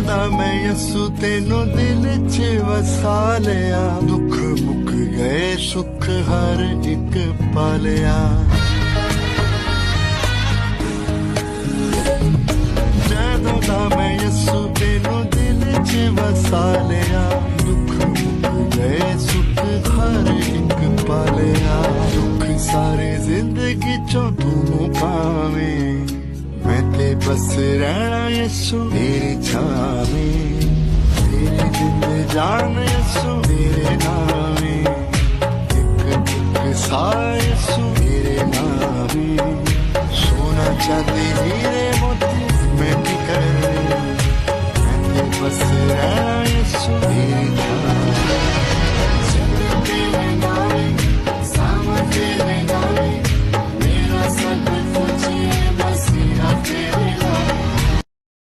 दा मैं यसु तेनू दिल च वसा लिया, दुख मुक गए सुख हर एक पा लिया। जदों दा मैं यसु तेनू दिल च वसा लिया, दुख मुक गए सुख हर एक पा लिया। दुख सारे जिंदगी चों तू मुकावे, मैं ते बस रहना यसु तेरी छावें, तेरे जिंद जान यसु तेरे नामे, एक एक सा यसु तेरे नामे। सोना चांदी हीरे